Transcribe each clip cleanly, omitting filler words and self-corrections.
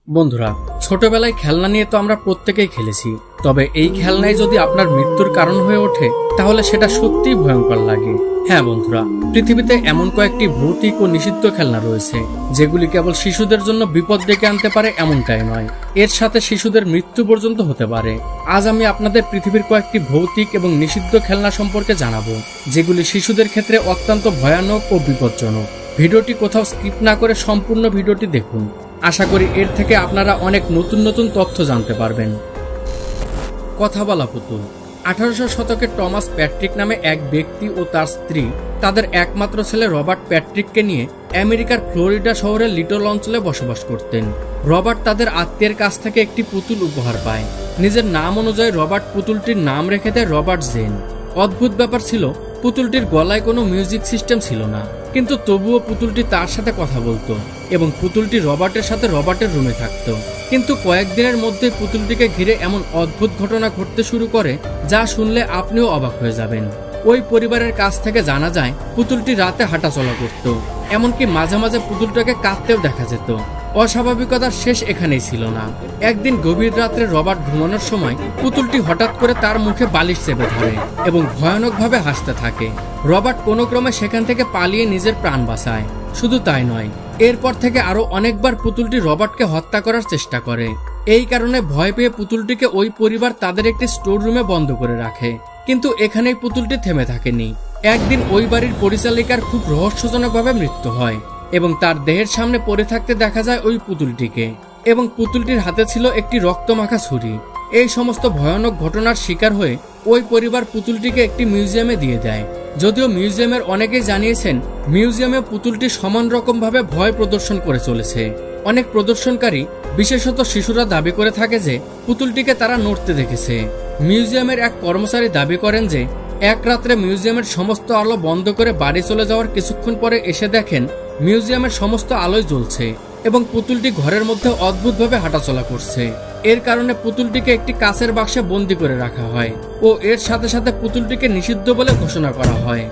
বন্ধুরা, ছোটবেলায় খেলনা নিয়ে তো আমরা প্রত্যেকেই খেলেছি, তবে এই খেলনাই যদি আপনার মৃত্যুর কারণ হয়ে ওঠে তাহলে সেটা সত্যিই ভয়ঙ্কর লাগে। হ্যাঁ বন্ধুরা, পৃথিবীতে এমন কয়েকটি ভৌতিক ও নিষিদ্ধ খেলনা রয়েছে যেগুলি কেবল শিশুদের জন্য বিপদ ডেকে আনতে পারে এমনটাই নয়, এর সাথে শিশুদের মৃত্যু পর্যন্ত হতে পারে। আজ আমি আপনাদের পৃথিবীর কয়েকটি ভৌতিক এবং নিষিদ্ধ খেলনা সম্পর্কে জানাবো, যেগুলি শিশুদের ক্ষেত্রে অত্যন্ত ভয়ানক ও বিপজ্জনক। ভিডিওটি কোথাও স্কিপ না করে সম্পূর্ণ ভিডিওটি দেখুন। আশা করি এর থেকে আপনারা অনেক নতুন নতুন তথ্য জানতে পারবেন। কথা বলা পুতুল। 1800 শতকে টমাস প্যাট্রিক নামে এক ব্যক্তি ও তার স্ত্রী তাদের একমাত্র ছেলে রবার্ট প্যাট্রিককে নিয়ে আমেরিকার ফ্লোরিডা শহরের লিটল অঞ্চলে বসবাস করতেন। রবার্ট তাদের আত্মীয়ের কাছ থেকে একটি পুতুল উপহার পায়। নিজের নাম অনুযায়ী রবার্ট পুতুলটির নাম রেখে দেয় রবার্ট জেন। অদ্ভুত ব্যাপার ছিল, পুতুলটির গলায় কোনো মিউজিক সিস্টেম ছিল না, কিন্তু তবুও পুতুলটি তার সাথে কথা বলতো এবং পুতুলটি রবার্টের সাথে রবার্টের রুমে থাকতো। কিন্তু কয়েকদিনের মধ্যে পুতুলটিকে ঘিরে এমন অদ্ভুত ঘটনা ঘটতে শুরু করে যা শুনলে আপনিও অবাক হয়ে যাবেন। ওই পরিবারের কাছ থেকে জানা যায় পুতুলটি রাতে হাঁটাচলা করত, এমনকি মাঝে মাঝে পুতুলটাকে কাঁদতেও দেখা যেত। অস্বাভাবিকতার শেষ এখানেই ছিল না। একদিন গভীর রাত্রে রবার্ট ঘুমানোর সময় পুতুলটি হঠাৎ করে তার মুখে বালিশ চেপে ধরে এবং ভয়ানকভাবে হাসতে থাকে। রবার্ট কোনো ক্রমে সেখান থেকে পালিয়ে নিজের প্রাণ বাঁচায়। শুধু তাই নয়, এরপর থেকে আরো অনেকবার পুতুলটি রবার্টকে হত্যা করার চেষ্টা করে। এই কারণে ভয় পেয়ে পুতুলটিকে ওই পরিবার তাদের একটি স্টোর রুমে বন্ধ করে রাখে। কিন্তু এখানেই পুতুলটি থেমে থাকেনি। একদিন ওই বাড়ির পরিচালিকার খুব রহস্যজনকভাবে মৃত্যু হয় এবং তার দেহের সামনে পড়ে থাকতে দেখা যায় ওই পুতুলটিকে, এবং পুতুলটির হাতে ছিল একটি রক্তমাখা ছুরি। এই সমস্ত ভয়ানক ঘটনার শিকার হয়ে ওই পরিবার পুতুলটিকে একটি মিউজিয়ামে দিয়ে দেয়। যদিও মিউজিয়ামের অনেকেই জানিয়েছেন মিউজিয়ামে পুতুলটি সমান রকম ভাবে ভয় প্রদর্শন করে চলেছে। অনেক প্রদর্শনকারী, বিশেষত শিশুরা দাবি করে থাকে যে পুতুলটিকে তারা নড়তে দেখেছে। মিউজিয়ামের এক কর্মচারী দাবি করেন যে এক রাত্রে মিউজিয়ামের সমস্ত আলো বন্ধ করে বাড়ি চলে যাওয়ার কিছুক্ষণ পরে এসে দেখেন মিউজিয়ামের সমস্ত আলোই জ্বলছে এবং পুতুলটি ঘরের মধ্যে অদ্ভুতভাবে হাঁটাচলা করছে। এর কারণে পুতুলটিকে একটি কাচের বাক্সে বন্দী করে রাখা হয় ও এর সাথে সাথে পুতুলটিকে নিষিদ্ধ বলে ঘোষণা করা হয়।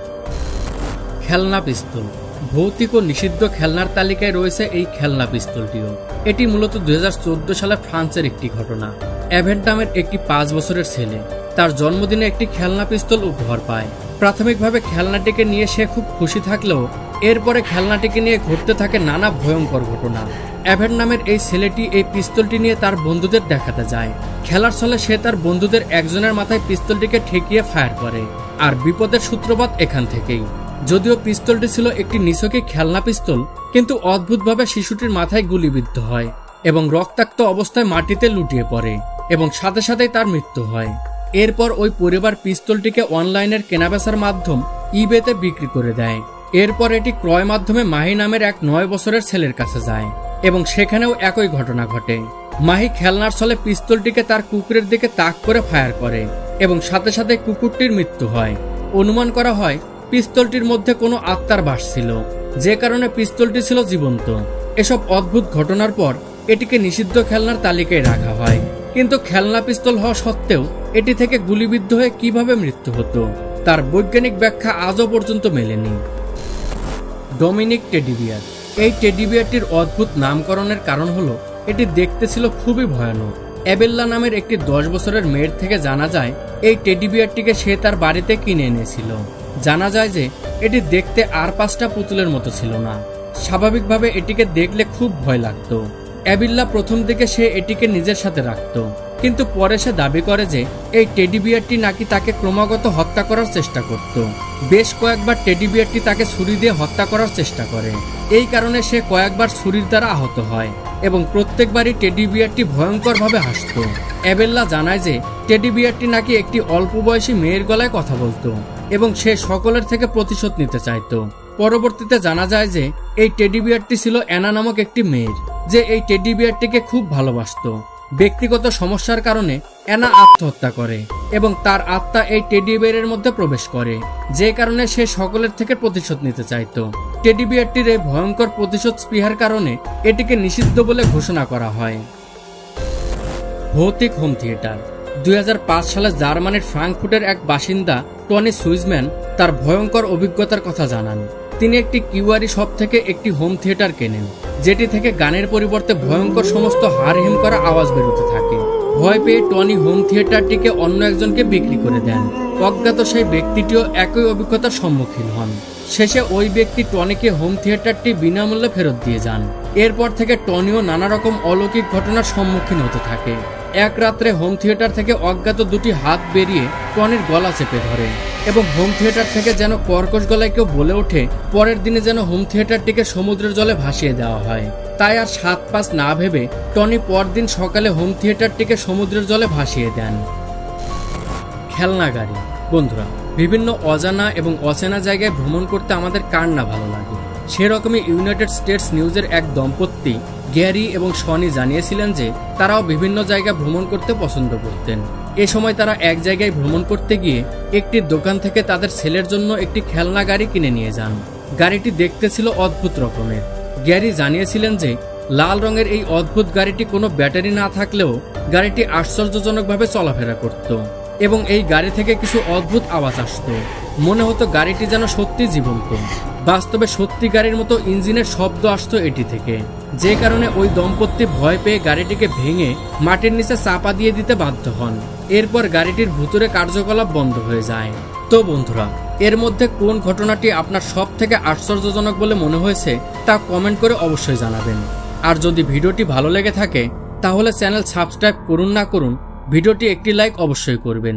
খেলনা পিস্তল। ভৌতিক ও নিষিদ্ধ খেলনার তালিকায় রয়েছে এই খেলনা পিস্তলটিও। এটি মূলত 2014 সালে ফ্রান্সের একটি ঘটনা। অ্যাভেন্ট নামের একটি 5 বছরের ছেলে তার জন্মদিনে একটি খেলনা পিস্তল উপহার পায়। প্রাথমিকভাবে খেলনাটিকে নিয়ে সে খুব খুশি থাকলেও এরপরে খেলনাটিকে নিয়ে ঘটতে থাকে নানা ভয়ঙ্কর ঘটনা। অ্যাভেন্ট নামের এই ছেলেটি এই পিস্তলটি নিয়ে তার বন্ধুদের দেখাতে যায়। খেলার ছলে সে তার বন্ধুদের একজনের মাথায় পিস্তলটিকে ঠেকিয়ে ফায়ার করে, আর বিপদের সূত্রপাত এখান থেকেই। যদিও পিস্তলটি ছিল একটি নিছকই খেলনা পিস্তল, কিন্তু অদ্ভুতভাবে শিশুটির মাথায় গুলিবিদ্ধ হয় এবং রক্তাক্ত অবস্থায় মাটিতে লুটিয়ে পড়ে এবং সাথে সাথেই তার মৃত্যু হয়। এরপর ওই পরিবার পিস্তলটিকে অনলাইনের কেনাবেচার মাধ্যম ইবেতে বিক্রি করে দেয়। এরপর এটি ক্রয় মাধ্যমে মাহি নামের এক 9 বছরের ছেলের কাছে যায় এবং সেখানেও একই ঘটনা ঘটে। মাহি খেলনার ছলে পিস্তলটিকে তার কুকুরের দিকে তাক করে ফায়ার করে এবং সাথে সাথে কুকুরটির মৃত্যু হয়। অনুমান করা হয় পিস্তলটির মধ্যে কোনো আত্মার বাস ছিল, যে কারণে পিস্তলটি ছিল জীবন্ত। এসব অদ্ভুত ঘটনার পর এটিকে নিষিদ্ধ খেলনার তালিকায় রাখা হয়। কিন্তু খেলনা পিস্তল হওয়া সত্ত্বেও এটি থেকে গুলিবিদ্ধ হয়ে কিভাবে মৃত্যু হতো তার বৈজ্ঞানিক ব্যাখ্যা আজও পর্যন্ত মেলেনি। Dominic teddy bear. এই টেডি বিয়ারটির অদ্ভুত নামকরণের কারণ হলো এটি দেখতে ছিল খুবই ভয়ানক। অ্যাবেল্লা নামের একটি 10 বছরের মেয়ের থেকে জানা যায় এই টেডি বিয়ারটিকে সে তার বাড়িতে কিনে এনেছিল। জানা যায় যে এটি দেখতে আর 5টা পুতুলের মতো ছিল না। স্বাভাবিকভাবে এটিকে দেখলে খুব ভয় লাগতো। অ্যাবিল্লা প্রথম দিকে সে এটিকে নিজের সাথে রাখত, কিন্তু পরে সে দাবি করে যে এই টেডি বিয়ারটি নাকি তাকে ক্রমাগত হত্যা করার চেষ্টা করত। বেশ কয়েকবার টেডি বিয়ারটি তাকে ছুরি দিয়ে হত্যা করার চেষ্টা করে। এই কারণে সে কয়েকবার ছুরির দ্বারা আহত হয় এবং প্রত্যেকবারই টেডি বিয়ারটি ভয়ঙ্করভাবে হাসত। অ্যাবেল্লা জানায় যে টেডি বিয়ারটি নাকি একটি অল্প বয়সী মেয়ের গলায় কথা বলতো এবং সে সকলের থেকে প্রতিশোধ নিতে চাইত। পরবর্তীতে জানা যায় যে এই টেডি বিয়ারটি ছিল অ্যানা নামক একটি মেয়ের, যে এই টেডি বিয়ারটিকে খুব ভালোবাসতো। ব্যক্তিগত সমস্যার কারণে অ্যানা আত্মহত্যা করে এবং তার আত্মা এই টেডি বিয়ারের মধ্যে প্রবেশ করে, যে কারণে সে সকলের থেকে প্রতিশোধ নিতে চাইতো। টেডি বিয়ারটির এই ভয়ঙ্কর প্রতিশোধ স্পৃহার কারণে এটিকে নিষিদ্ধ বলে ঘোষণা করা হয়। ভৌতিক হোম থিয়েটার। 2005 সালে জার্মানির ফ্রাঙ্কফুর্টের এক বাসিন্দা টনি সুইজম্যান তার ভয়ঙ্কর অভিজ্ঞতার কথা জানান। তিনি একটি কিউআরি শপ থেকে একটি হোম থিয়েটার কেনেন, যেটি থেকে গানের পরিবর্তে ভয়ঙ্কর সমস্ত হাড়হিম করা আওয়াজ বেরোতে থাকে। ভয় পেয়ে টনি হোম থিয়েটারটিকে অন্য একজনকে বিক্রি করে দেন। অজ্ঞাত সেই ব্যক্তিটিও একই অভিজ্ঞতার সম্মুখীন হন। শেষে ওই ব্যক্তি টনিকে হোম থিয়েটারটি বিনামূল্যে ফেরত দিয়ে যান। এরপর থেকে টনিও নানা রকম অলৌকিক ঘটনার সম্মুখীন হতে থাকে। এক রাত্রে হোম থিয়েটার থেকে অজ্ঞাত দুটি হাত বেরিয়ে টনির গলা চেপে ধরে এবং হোম থিয়েটার থেকে যেন কর্কশ গলায় কেউ বলে ওঠে পরের দিনে যেন হোম থিয়েটারটিকে সমুদ্রের জলে ভাসিয়ে দেওয়া হয়। তাই আর 7-5 না ভেবে টনি পরদিন সকালে হোম থিয়েটারটিকে সমুদ্রের জলে ভাসিয়ে দেন। খেলনা গাড়ি। বন্ধুরা, বিভিন্ন অজানা এবং অচেনা জায়গায় ভ্রমণ করতে আমাদের কার না ভালো লাগে। সেরকমই ইউনাইটেড স্টেটস নিউজের এক দম্পতি গ্যারি এবং শনি জানিয়েছিলেন যে তারাও বিভিন্ন জায়গা ভ্রমণ করতে পছন্দ করতেন। এ সময় তারা এক জায়গায় ভ্রমণ করতে গিয়ে একটি দোকান থেকে তাদের ছেলের জন্য একটি খেলনা গাড়ি কিনে নিয়ে যান। গাড়িটি দেখতে ছিল অদ্ভুত রকমের। গ্যারি জানিয়েছিলেন যে লাল রঙের এই অদ্ভুত গাড়িটি কোনো ব্যাটারি না থাকলেও গাড়িটি আশ্চর্যজনকভাবে চলাফেরা করত এবং এই গাড়ি থেকে কিছু অদ্ভুত আওয়াজ আসতো। মনে হতো গাড়িটি যেন সত্যি জীবন্ত। বাস্তবে সত্যি গাড়ির মতো ইঞ্জিনের শব্দ আসতো এটি থেকে, যে কারণে ওই দম্পতি ভয় পেয়ে গাড়িটিকে ভেঙে মাটির নিচে চাপা দিয়ে দিতে বাধ্য হন। এরপর গাড়িটির ভুতুরে কার্যকলাপ বন্ধ হয়ে যায়। তো বন্ধুরা, এর মধ্যে কোন ঘটনাটি আপনার সব থেকে আশ্চর্যজনক বলে মনে হয়েছে তা কমেন্ট করে অবশ্যই জানাবেন। আর যদি ভিডিওটি ভালো লেগে থাকে তাহলে চ্যানেল সাবস্ক্রাইব করুন না করুন, ভিডিওটি একটি লাইক অবশ্যই করবেন।